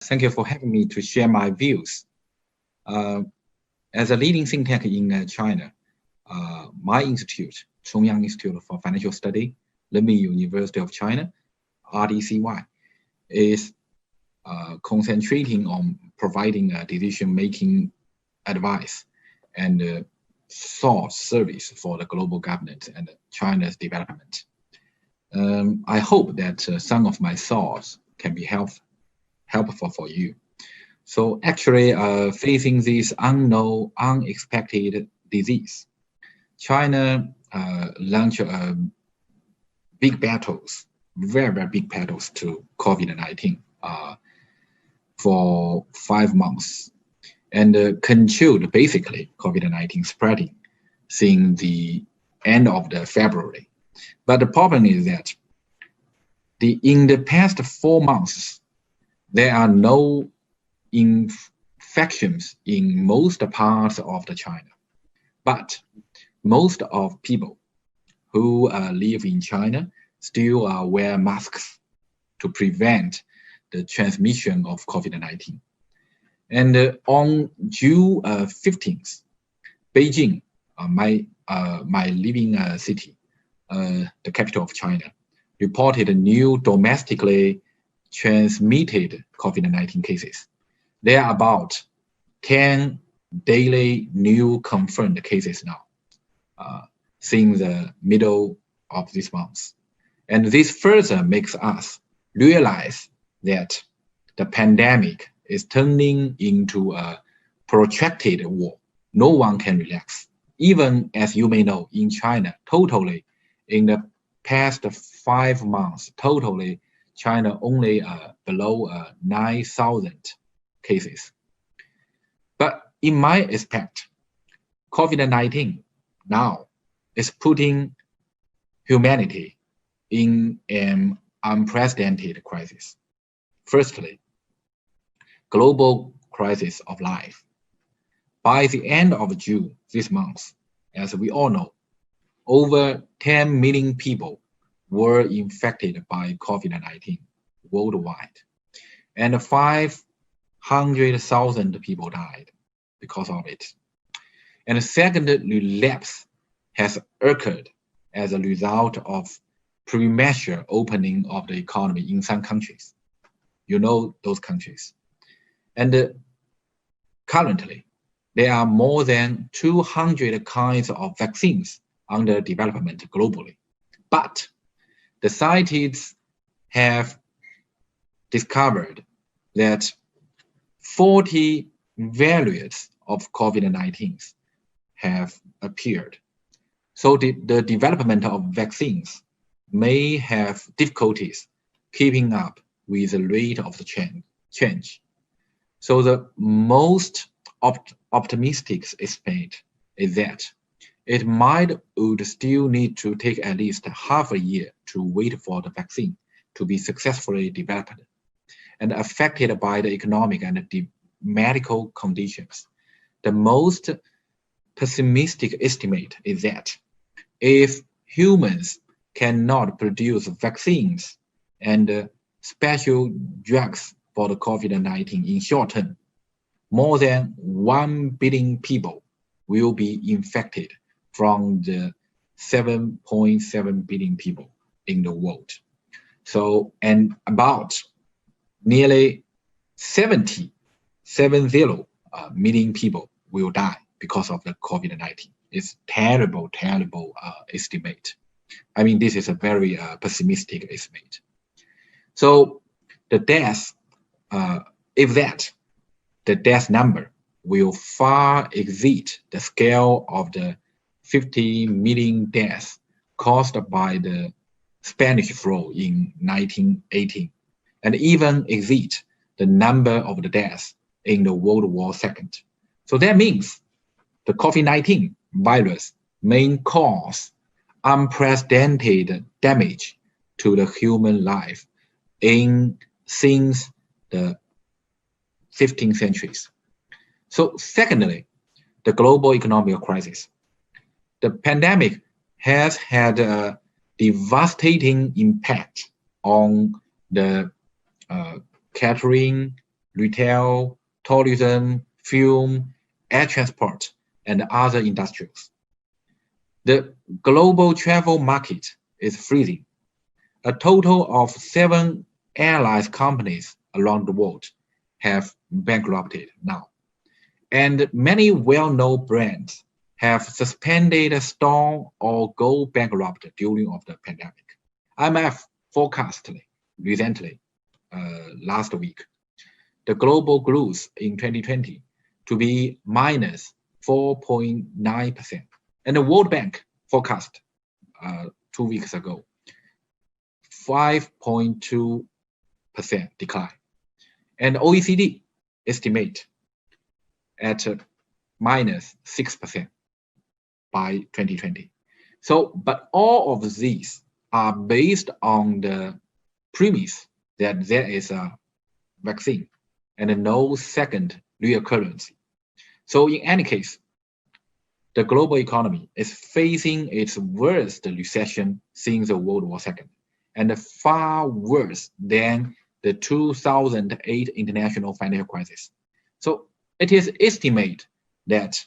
Thank you for having me to share my views. Uh, as a leading think tank in China, my institute, Chongyang Institute for Financial Study, Renmin University of China, RDCY, is concentrating on providing decision-making advice and source service for the global governance and China's development. I hope that some of my thoughts can be helpful for you. So actually, facing this unknown, unexpected disease, China launched big battles, very big battles to COVID-19 for 5 months, and controlled basically COVID-19 spreading since the end of the February. But the problem is that in the past 4 months, there are no infections in most parts of the China, but most of people who live in China still wear masks to prevent the transmission of COVID-19. And on June 15th, Beijing, my living city, the capital of China, reported new domestically transmitted COVID-19 cases. There are about 10 daily new confirmed cases now since the middle of this month. And this further makes us realize that the pandemic is turning into a protracted war. No one can relax. Even as you may know, in China, totally, in the past 5 months, totally, China only below 9,000 cases. But in my aspect, COVID-19 now is putting humanity in an unprecedented crisis. Firstly, global crisis of life. By the end of June this month, as we all know, over 10 million people were infected by COVID-19 worldwide, and 500,000 people died because of it. And a second relapse has occurred as a result of premature opening of the economy in some countries. You know those countries. And currently, there are more than 200 kinds of vaccines under development globally. But the scientists have discovered that 40 variants of COVID-19 have appeared. So the development of vaccines may have difficulties keeping up with the rate of the change. So the most optimistic estimate is that it would still need to take at least half a year to wait for the vaccine to be successfully developed and affected by the economic and the medical conditions. The most pessimistic estimate is that if humans cannot produce vaccines and special drugs for the COVID-19 in short term, more than 1 billion people will be infected from the 7.7 billion people in the world. So, and about nearly 70 million people will die because of the COVID-19. It's terrible estimate. I mean, this is a very pessimistic estimate. So the death, the death number will far exceed the scale of the 50 million deaths caused by the Spanish flu in 1918, and even exceed the number of the deaths in the World War II. So that means the COVID-19 virus may cause unprecedented damage to the human life since the 15th centuries. So secondly, the global economic crisis. The pandemic has had a devastating impact on the catering retail, tourism, film, air transport, and other industries. The global travel market is freezing. A total of 7 airlines companies around the world have bankrupted now, and many well-known brands have suspended, stalled, or go bankrupt during of the pandemic. IMF forecasted recently, last week, the global growth in 2020 to be minus 4.9%, and the World Bank forecast 2 weeks ago 5.2% decline, and OECD estimate at minus 6% by 2020. So, but all of these are based on the premise that there is a vaccine and no second reoccurrence. So in any case, the global economy is facing its worst recession since the World War II, and far worse than the 2008 international financial crisis. So it is estimated that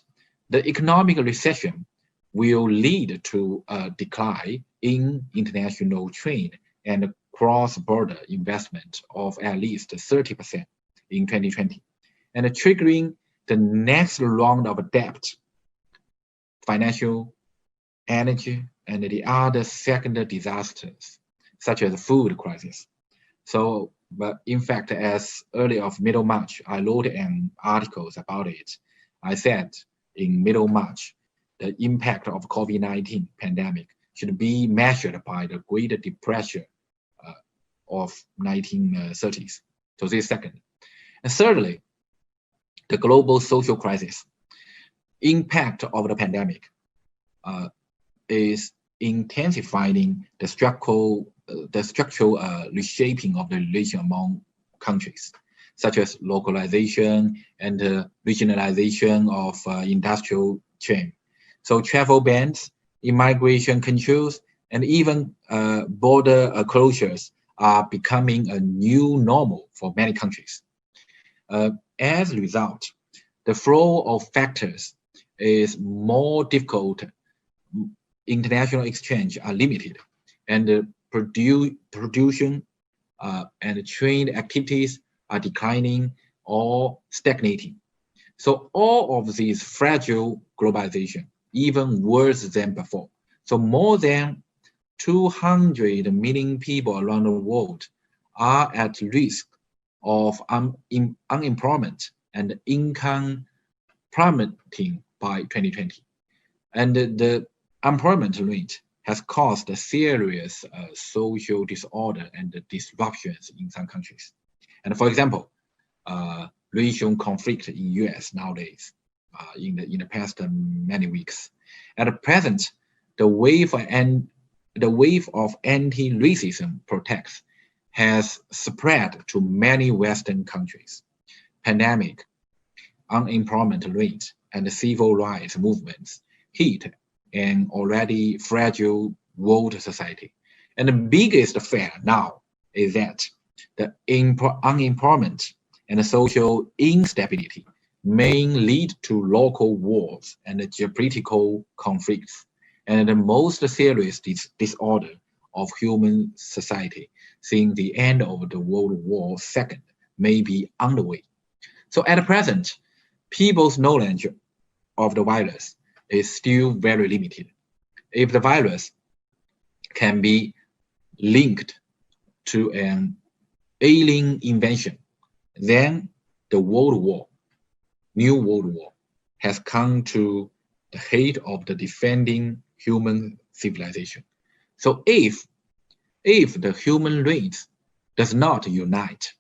the economic recession will lead to a decline in international trade and cross-border investment of at least 30% in 2020, and triggering the next round of debt, financial, energy, and the other second disasters, such as food crisis. So, but in fact, as early of middle March, I wrote an articles about it. I said in middle March, the impact of COVID-19 pandemic should be measured by the Great Depression of 1930s. So this is second. And thirdly, the global social crisis impact of the pandemic is intensifying the structural reshaping of the relation among countries, such as localization and regionalization of industrial chain. So travel bans, immigration controls, and even border closures are becoming a new normal for many countries. As a result, the flow of factors is more difficult. International exchange are limited, and the production and trade activities are declining or stagnating. So all of these fragile globalization, even worse than before. So more than 200 million people around the world are at risk of unemployment and income plummeting by 2020. And the unemployment rate has caused a serious social disorder and disruptions in some countries. And for example, racial conflict in US nowadays, in the past many weeks. At present, the wave of anti-racism protests has spread to many Western countries. Pandemic, unemployment rate, and civil rights movements hit an already fragile world society. And the biggest fear now is that the unemployment and social instability may lead to local wars and geopolitical conflicts, and the most serious disorder of human society since the end of the World War II may be underway. So at present, people's knowledge of the virus is still very limited. If the virus can be linked to an alien invention, then the new world war, has come to the height of the defending human civilization. So if the human race does not unite,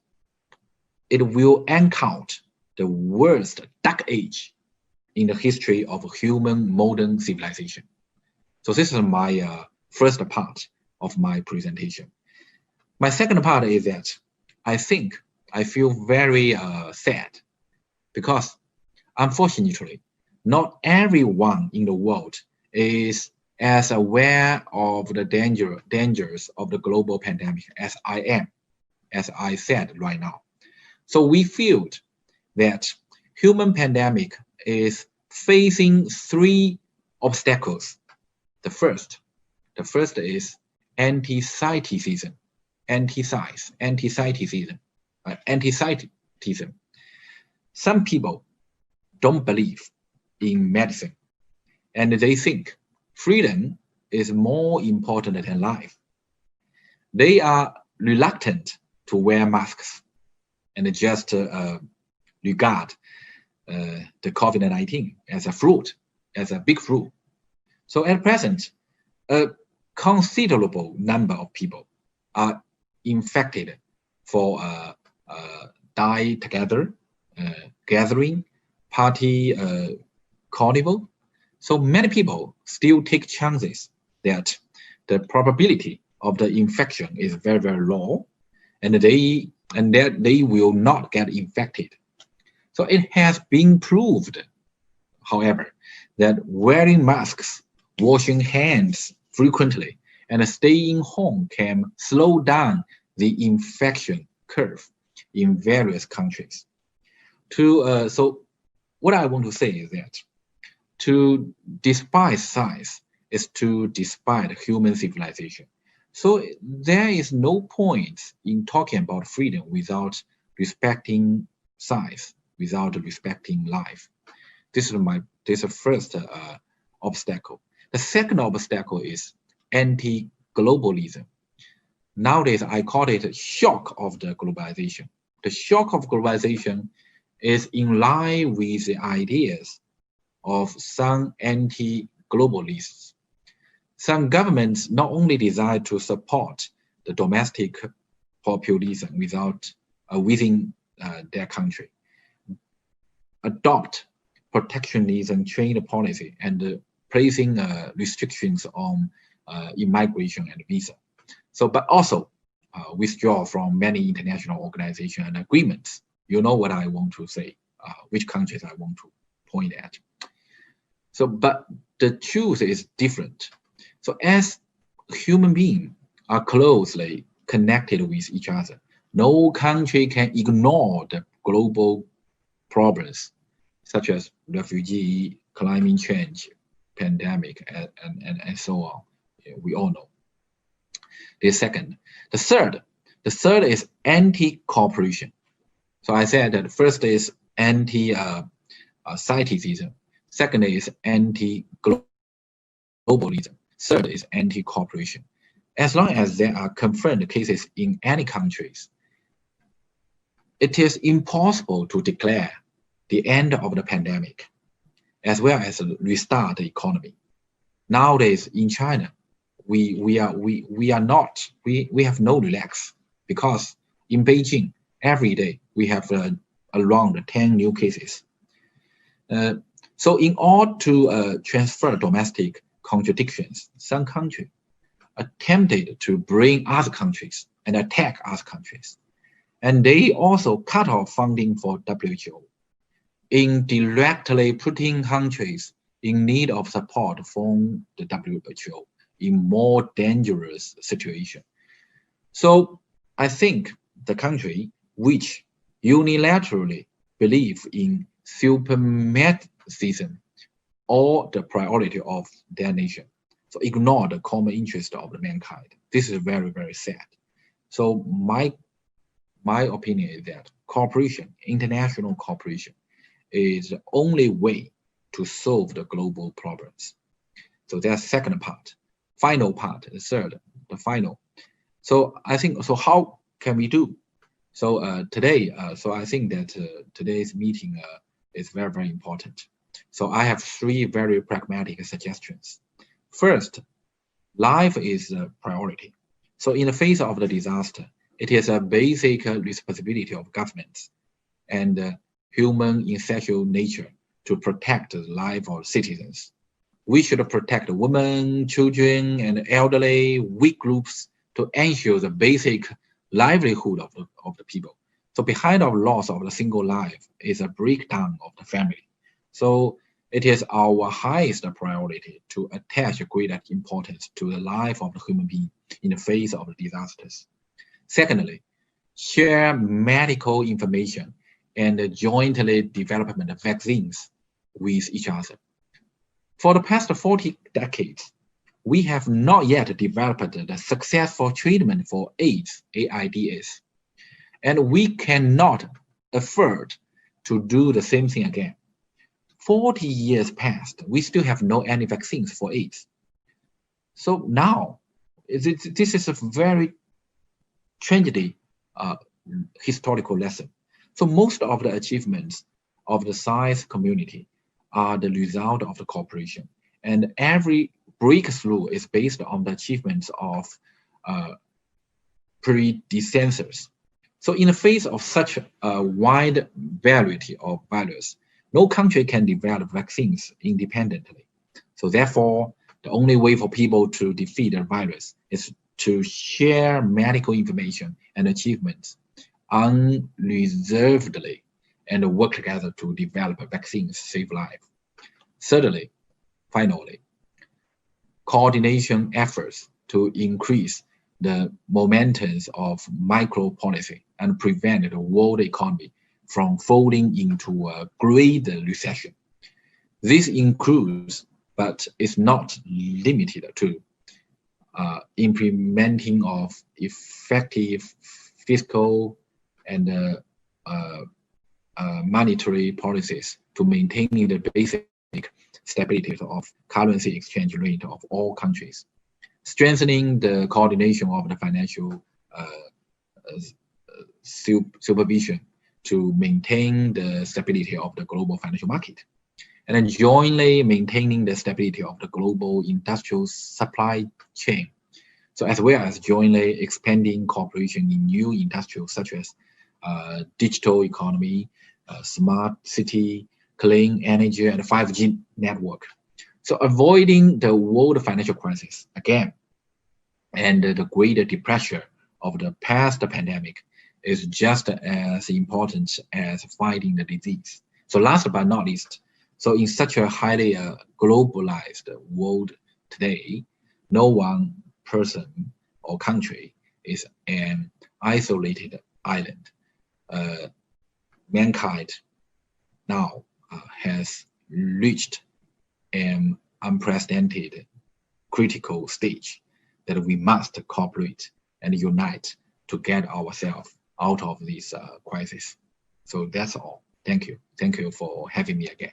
it will encounter the worst dark age in the history of human modern civilization. So this is my first part of my presentation. My second part is that I feel very sad because unfortunately, not everyone in the world is as aware of the dangers of the global pandemic as I am, as I said right now. So we feel that human pandemic is facing three obstacles. The first is anti-Semitism, anti-Semitism. Some people don't believe in medicine, and they think freedom is more important than life. They are reluctant to wear masks and just regard the COVID-19 as a fruit, as a big fruit. So at present, a considerable number of people are infected for die together, gathering, party, carnival. So many people still take chances that the probability of the infection is very, very low, and that they will not get infected. So it has been proved, however, that wearing masks, washing hands frequently, and staying home can slow down the infection curve in various countries. So what I want to say is that to despise science is to despise human civilization. So there is no point in talking about freedom without respecting science, without respecting life. This is the first obstacle. The second obstacle is anti-globalism. Nowadays, I call it a shock of the globalization. The shock of globalization is in line with the ideas of some anti-globalists. Some governments not only desire to support the domestic populism within their country, adopt protectionism trade policy and placing restrictions on immigration and visa. So, but also withdraw from many international organizations and agreements. You know what I want to say, which countries I want to point at. So, but the truth is different. So as human beings are closely connected with each other, no country can ignore the global problems such as refugee, climate change, pandemic, and so on. We all know. The third is anti-cooperation. So I said that first is anti-Semitism, second is anti-globalism, third is anti-cooperation. As long as there are confirmed cases in any countries, it is impossible to declare the end of the pandemic, as well as restart the economy. Nowadays in China, we have no relax, because in Beijing every day we have around 10 new cases. So in order to transfer domestic contradictions, some countries attempted to bring other countries and attack other countries. And they also cut off funding for WHO, indirectly putting countries in need of support from the WHO in more dangerous situation. So I think the country which unilaterally believe in supremacism or the priority of their nation, so ignore the common interest of the mankind. This is very, very sad. So my opinion is that cooperation, international cooperation, is the only way to solve the global problems. So that's second part. Final part, the third, the final. So I think, so how can we do? So today, so I think that today's meeting is very, very important. So I have three very pragmatic suggestions. First, life is a priority. So in the face of the disaster, it is a basic responsibility of governments and human essential nature to protect the life of citizens. We should protect women, children, and elderly, weak groups to ensure the basic livelihood of the people. So behind the loss of the single life is a breakdown of the family. So it is our highest priority to attach greater importance to the life of the human being in the face of the disasters. Secondly, share medical information, and jointly development of vaccines with each other. For the past 40 decades, we have not yet developed the successful treatment for AIDS, and we cannot afford to do the same thing again. 40 years passed, we still have no any vaccines for AIDS. So now, this is a very tragedy historical lesson. So most of the achievements of the science community are the result of the cooperation, and every breakthrough is based on the achievements of predecessors. So in the face of such a wide variety of values, no country can develop vaccines independently. So therefore, the only way for people to defeat the virus is to share medical information and achievements unreservedly and work together to develop vaccines to save lives. Thirdly, finally, coordination efforts to increase the momentum of micro policy and prevent the world economy from falling into a great recession. This includes, but is not limited to, implementing of effective fiscal and monetary policies to maintain the basic stability of currency exchange rate of all countries, strengthening the coordination of the financial supervision to maintain the stability of the global financial market, and then jointly maintaining the stability of the global industrial supply chain. So as well as jointly expanding cooperation in new industrials such as digital economy, smart city, clean energy, and 5G network. So avoiding the world financial crisis again and the Great Depression of the past pandemic is just as important as fighting the disease. So last but not least, so in such a highly globalized world today, no one person or country is an isolated island. Mankind now has reached an unprecedented critical stage that we must cooperate and unite to get ourselves out of this crisis. So that's all. Thank you. Thank you for having me again.